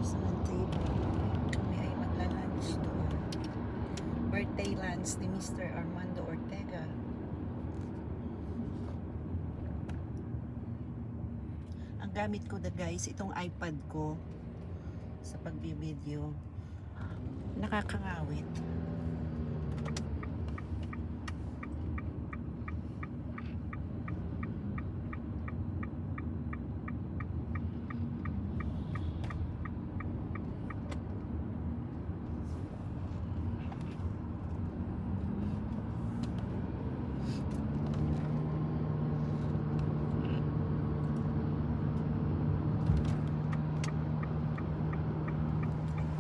sa table. Kami ay magla-lunch doon. Birthday lunch ni Mr. Armando Ortega. Ang gamit ko na guys, itong iPad ko sa pagbibideo. Nakakangawit.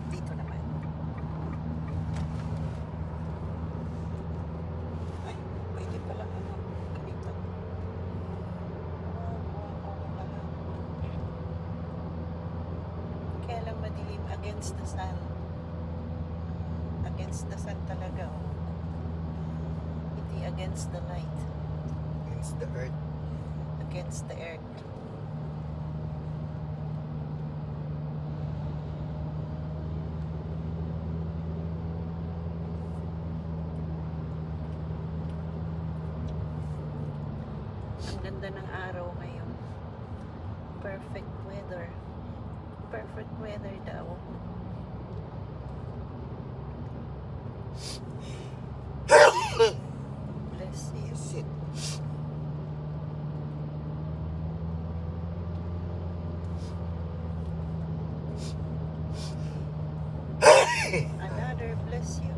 Dito naman. Ay, pwede pala ano, ganito. Kaya lang madilim against the sun. Against the sun talaga, oh. Hindi against the light. Against the earth. Against the earth. Ang ganda ng araw ngayon. Perfect weather. Perfect weather daw. Bless you. Sit. Another bless you.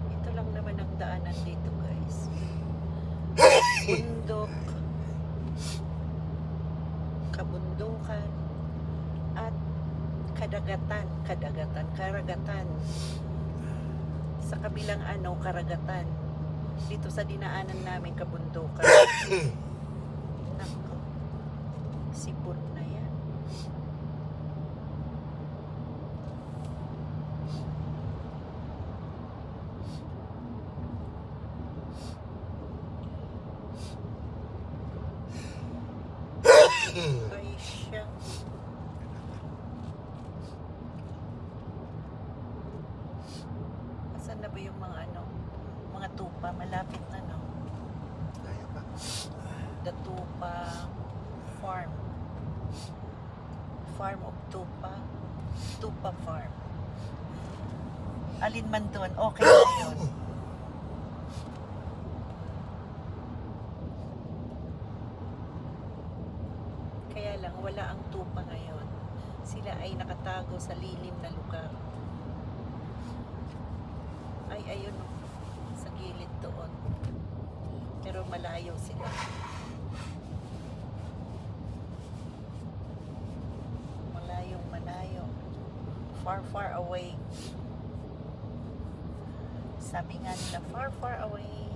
Ito lang naman ang daanan dito guys. Bundok, kabundukan, at karagatan. Sa kabilang ano, karagatan. Dito sa dinaanan namin kabundukan. Nako, sipon na yan. Ay siya. Asan na ba yung mga ano, mga tupa? Malapit na, no? Kaya pa. The Tupa Farm. Farm of Tupa. Tupa Farm. Alin man doon, okay na yun. Kaya lang, wala ang tupa ngayon. Sila ay nakatago sa lilim na lugar. Ay, ayun, oh, sa gilid doon. Pero malayo sila. Malayo. Far away. Sabi nga nila, far away.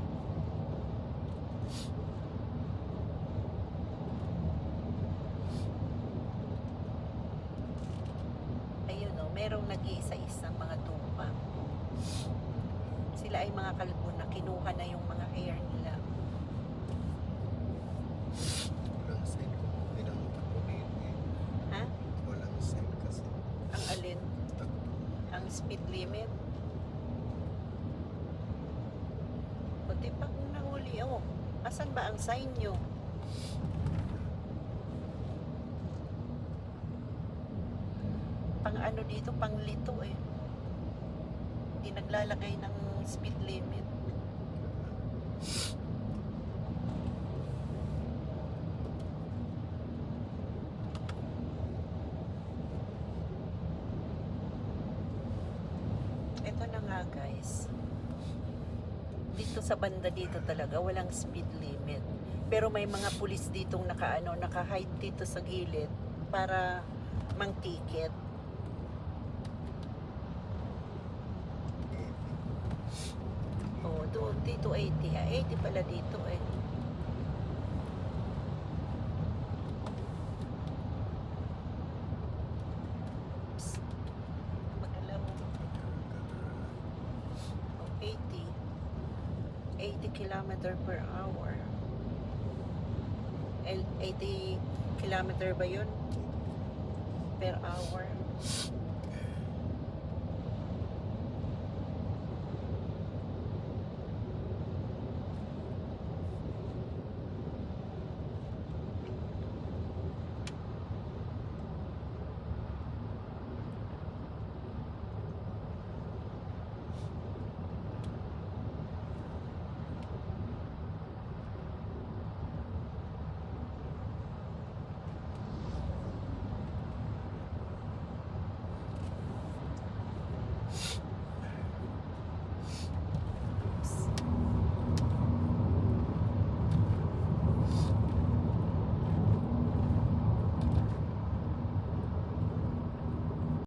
Ayun, oh, merong nag-iisa-isang mga tupa. Sila ay mga kalbo na kinuha na yung mga hair nila. Walang sign ko. Pinangutak ko ngayon eh. Ha? Walang sign kasi. Ang alin? Takbo. Ang speed limit. Buti pag nahuli, oh. Asan ba ang sign nyo? Pang ano dito, pang lito eh. Hindi naglalagay ng speed limit. Ito na nga guys. Dito sa banda dito talaga walang speed limit. Pero may mga pulis ditong naka-hide dito sa gilid para mang-ticket. Oh, doon dito 80. 80 pala dito eh. kilometer per hour. 80 kilometer ba yun? Per hour.